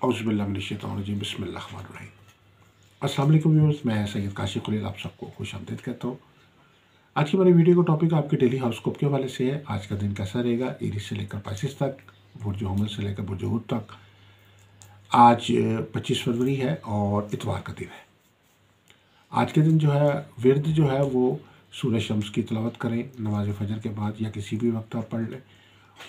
औज़ुबिल्लाहि बिस्मिल्लाहिर्रहमानिर्रहीम। अस्सलाम वालेकुम व्यूअर्स, मैं सैयद काशिफ़ खलील आप सबको खुशामदीद कहता हूँ। आज की मेरी वीडियो का टॉपिक आपके डेली हॉरोस्कोप के हवाले से है। आज का दिन कैसा रहेगा एरीज से लेकर पाइसेस तक, बुर्ज हमल से लेकर बुर्ज हूत तक। आज 25 फरवरी है और इतवार का दिन है। आज के दिन जो है विर्द जो है वो सूरज शम्स की तिलावत करें नमाज फजर के बाद या किसी भी वक्त आप पढ़ लें।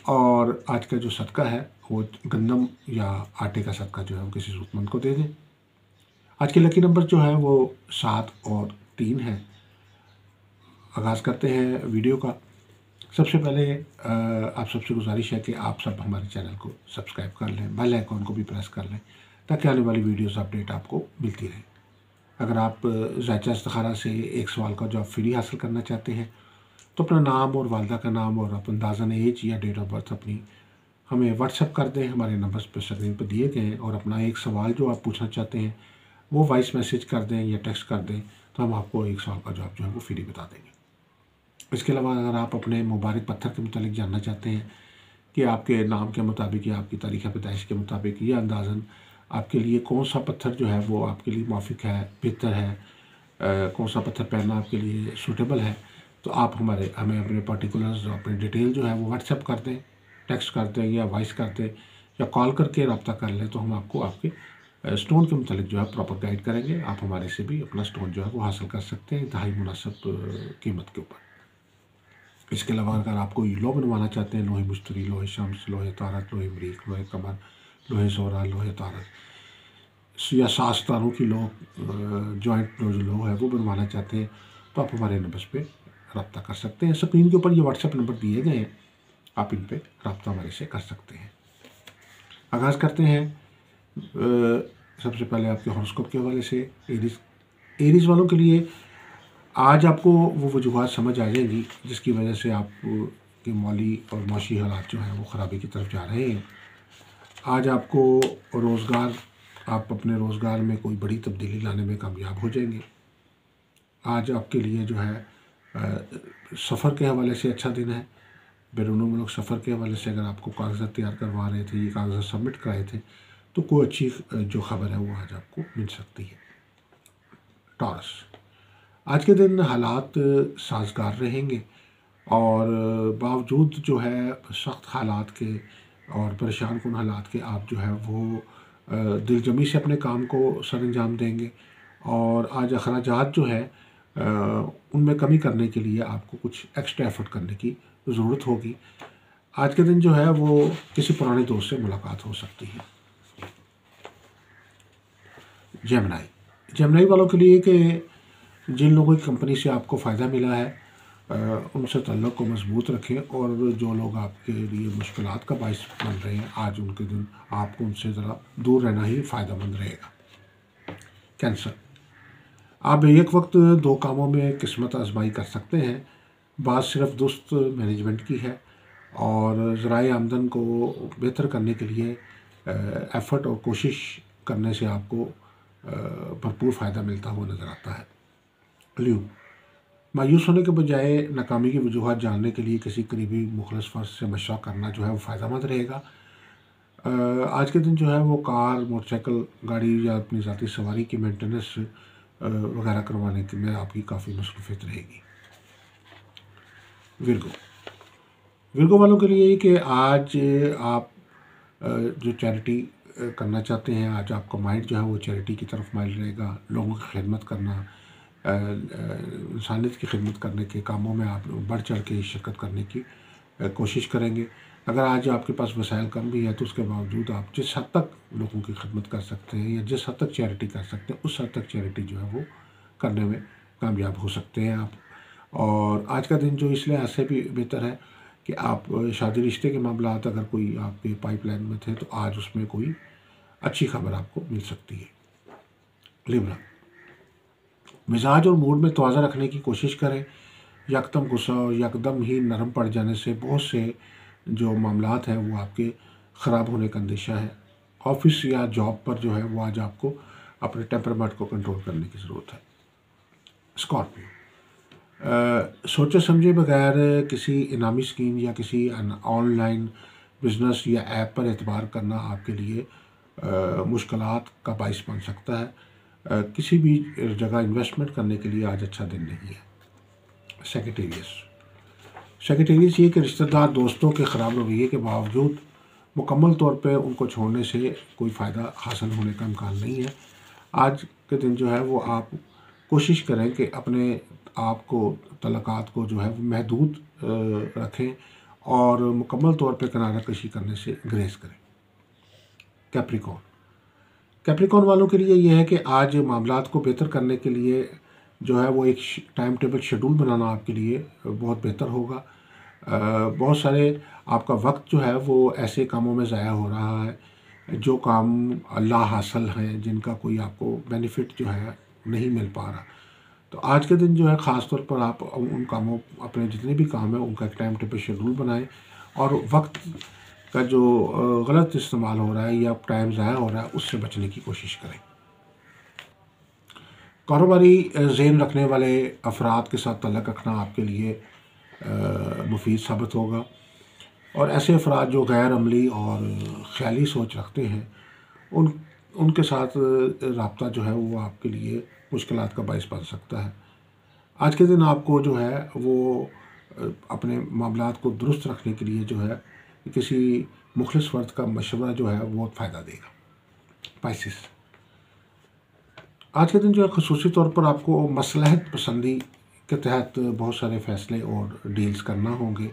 और आज का जो सदका है वो गंदम या आटे का सदका जो है वो किसी ज़रूरतमंद को दे दें। आज के लकी नंबर जो है वो 7 और 3 है। आगाज़ करते हैं वीडियो का। सबसे पहले आप सबसे गुजारिश है कि आप सब हमारे चैनल को सब्सक्राइब कर लें, बेल आइकॉन को भी प्रेस कर लें ताकि आने वाली वीडियोस अपडेट आपको मिलती रहे। अगर आप ज़ायचा इस्तिखारा से एक सवाल का जवाब फ्री हासिल करना चाहते हैं तो अपना नाम और वालदा का नाम और अपना अंदाज़न एज या डेट ऑफ बर्थ अपनी हमें व्हाट्सएप कर दें। हमारे नंबर्स पर स्क्रीन पर दिए गए हैं और अपना एक सवाल जो आप पूछना चाहते हैं वो वॉइस मैसेज कर दें या टेक्स्ट कर दें तो हम आपको एक सवाल का जवाब जो है वो फ्री बता देंगे। इसके अलावा अगर आप अपने मुबारक पत्थर के मुतालिक जानना चाहते हैं कि आपके नाम के मुताबिक या आपकी तारीख़ पैदाइश के मुताबिक या अंदाज़न आपके लिए कौन सा पत्थर जो है वो आपके लिए मुवाफ़िक है, बेहतर है, कौन सा पत्थर पहनना आपके लिए सूटेबल है, तो आप हमें अपने पर्टिकुलर्स अपनी डिटेल जो है वो व्हाट्सएप कर दें, टेक्स्ट कर दें या वॉइस कर दें या कॉल करके रब्ता कर लें तो हम आपको आपके स्टोन के मुतालिक जो है प्रॉपर गाइड करेंगे। आप हमारे से भी अपना स्टोन जो है वो हासिल कर सकते हैं इंतहाई मुनासिब कीमत के ऊपर। इसके अलावा अगर आप कोई लो बनवाना चाहते हैं, लोहे मुश्तरी, लोहे शम्स, लोहे तारक, लोहे मरीख, लोहे कमर, लोहे ज़ोरा, लोहे तारक या सास तारों की लो जॉइंट जो लो है वो बनवाना चाहते हैं तो आप हमारे नंबर्स पे रब्ता कर सकते हैं। स्क्रीन के ऊपर ये व्हाट्सएप नंबर दिए गए हैं, आप इन पे रब्ता हमारे से कर सकते हैं। आगाज़ करते हैं सबसे पहले आपके हॉरोस्कोप के हवाले से। एरीज वालों के लिए आज आपको वो वजूहात समझ आ जाएंगी जिसकी वजह से आप के माली और माशी हालात जो हैं वो ख़राबी की तरफ जा रहे हैं। आज आपको रोज़गार आप अपने रोज़गार में कोई बड़ी तब्दीली लाने में कामयाब हो जाएंगे। आज आपके लिए जो है सफ़र के हवाले से अच्छा दिन है। बैरून मुल्क सफ़र के हवाले से अगर आपको कागज़ात तैयार करवा रहे थे, ये कागज़ात सबमिट कराए थे तो कोई अच्छी जो ख़बर है वो आज आपको मिल सकती है। टॉरस, आज के दिन हालात साजगार रहेंगे और बावजूद जो है सख्त हालात के और परेशान कुन हालात के आप जो है वो दिलजमी से अपने काम को सर अंजाम देंगे। और आज अखराजात जो है उनमें कमी करने के लिए आपको कुछ एक्स्ट्रा एफर्ट करने की ज़रूरत होगी। आज के दिन जो है वो किसी पुराने दोस्त से मुलाकात हो सकती है। जेमिनी वालों के लिए कि जिन लोगों की कंपनी से आपको फ़ायदा मिला है उनसे ताल्लुक़ को मजबूत रखें और जो लोग आपके लिए मुश्किलात का बाइस बन रहे हैं आज उनके दिन आपको उनसे ज़रा दूर रहना ही फ़ायदेमंद रहेगा। कैंसर, आप एक वक्त दो कामों में किस्मत आजमाई कर सकते हैं। बात सिर्फ दुरुस्त मैनेजमेंट की है और ज़राए आमदन को बेहतर करने के लिए एफ़र्ट और कोशिश करने से आपको भरपूर फ़ायदा मिलता हुआ नज़र आता है। ल्यू, मायूस होने के बजाय नाकामी की वजूहत जानने के लिए किसी करीबी मुखलस फ़र्द से मशवरा करना जो है वो फ़ायदेमंद रहेगा। आज के दिन जो है वो कार, मोटरसाइकिल, गाड़ी या अपनी ज़ाती सवारी की मेंटेनेंस वगैरह करवाने के में आपकी काफ़ी मसरूफियत रहेगी। विर्गो वालों के लिए कि आज आप जो चैरिटी करना चाहते हैं, आज आपका माइंड जो है वो चैरिटी की तरफ माइल रहेगा। लोगों की खिदमत करना, इंसानियत की खिदमत करने के कामों में आप बढ़ चढ़ के शिरकत करने की कोशिश करेंगे। अगर आज आपके पास वसाइल कम भी है तो उसके बावजूद आप जिस हद तक लोगों की खिदमत कर सकते हैं या जिस हद तक चैरिटी कर सकते हैं उस हद तक चैरिटी जो है वो करने में कामयाब हो सकते हैं आप। और आज का दिन जो इस लिहाज से भी बेहतर है कि आप शादी रिश्ते के मामलात अगर कोई आपके पाइपलाइन में थे तो आज उसमें कोई अच्छी खबर आपको मिल सकती है। लिब्रा, मिजाज और मूड में तवाज़ा रखने की कोशिश करें। यकदम गुस्सा और यकदम ही नरम पड़ जाने से बहुत से जो मामलात हैं वो आपके ख़राब होने का अंदेशा है। ऑफिस या जॉब पर जो है वो आज आपको अपने टेम्परामेंट को कंट्रोल करने की ज़रूरत है। स्कॉर्पियो, सोचे समझे बगैर किसी इनामी स्कीम या किसी ऑनलाइन बिजनेस या ऐप पर एतबार करना आपके लिए मुश्किलात का बाइस बन सकता है। किसी भी जगह इन्वेस्टमेंट करने के लिए आज अच्छा दिन नहीं है। सेक्रेटेरियस ये कि रिश्तेदार दोस्तों के ख़राब रवैये के बावजूद मुकम्मल तौर पे उनको छोड़ने से कोई फ़ायदा हासिल होने का इम्कान नहीं है। आज के दिन जो है वो आप कोशिश करें कि अपने आप को तलक़ात को जो है वो महदूद रखें और मुकम्मल तौर पे किनारा कशी करने से ग्रेज़ करें। कैप्रिकॉर्न वालों के लिए ये है कि आज मामलात को बेहतर करने के लिए जो है वो एक टाइम टेबल शेड्यूल बनाना आपके लिए बहुत बेहतर होगा। बहुत सारे आपका वक्त जो है वो ऐसे कामों में ज़ाया हो रहा है जो काम ला हासिल हैं, जिनका कोई आपको बेनिफिट जो है नहीं मिल पा रहा। तो आज के दिन जो है ख़ास तौर पर आप उन कामों, अपने जितने भी काम हैं उनका एक टाइम टेबल शेड्यूल बनाएं और वक्त का जो गलत इस्तेमाल हो रहा है या टाइम ज़ाया हो रहा है उससे बचने की कोशिश करें। कारोबारी ज़हन रखने वाले अफराद के साथ तल्लुक़ रखना आपके लिए मुफीद साबित होगा और ऐसे अफराद जो गैर अमली और ख़याली सोच रखते हैं उनके साथ रब्ता जो है वो आपके लिए मुश्किलात का बाइस बन सकता है। आज के दिन आपको जो है वो अपने मामलात को दुरुस्त रखने के लिए जो है किसी मुखलिस फ़र्द का मशवरा जो है बहुत फ़ायदा देगा। पाइसिस, आज के दिन जो है ख़ुसूसी तौर पर आपको मसलहत पसंदी के तहत बहुत सारे फ़ैसले और डील्स करना होंगे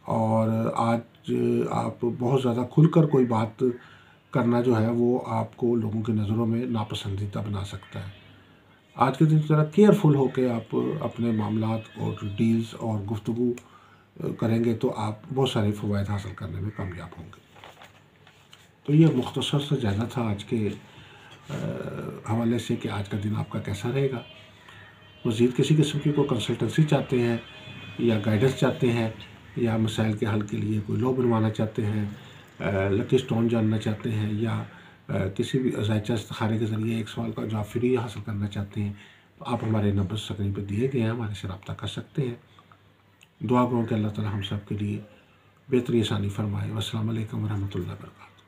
और आज आप बहुत ज़्यादा खुलकर कोई बात करना जो है वो आपको लोगों की नज़रों में नापसंदीदा बना सकता है। आज के दिन ज़रा केयरफुल होकर आप अपने मामलात और डील्स और गुफ्तगू करेंगे तो आप बहुत सारे फ़वाइद हासिल करने में कामयाब होंगे। तो ये मुख्तसर सा जायज़ा था आज के हवाले से कि आज का दिन आपका कैसा रहेगा। मज़ीद किसी किस्म की कोई कंसल्टेंसी चाहते हैं या गाइडेंस चाहते हैं या मसाइल के हल के लिए कोई लॉ बनवाना चाहते हैं, लकी स्टोन जानना चाहते हैं या किसी भी ज़ायचा इस्तिखारे के ज़रिए एक सवाल का जवाब फ्री हासिल करना चाहते हैं तो आप हमारे नंबर स्क्रीन पर दिए गए हैं, हमारे से रब्ता कर सकते हैं। दुआ करूँ कि अल्लाह ताला हम सब के लिए बेहतरी आसानी फरमाए। अस्सलामु अलैकुम व रहमतुल्लाहि व बरकातहू।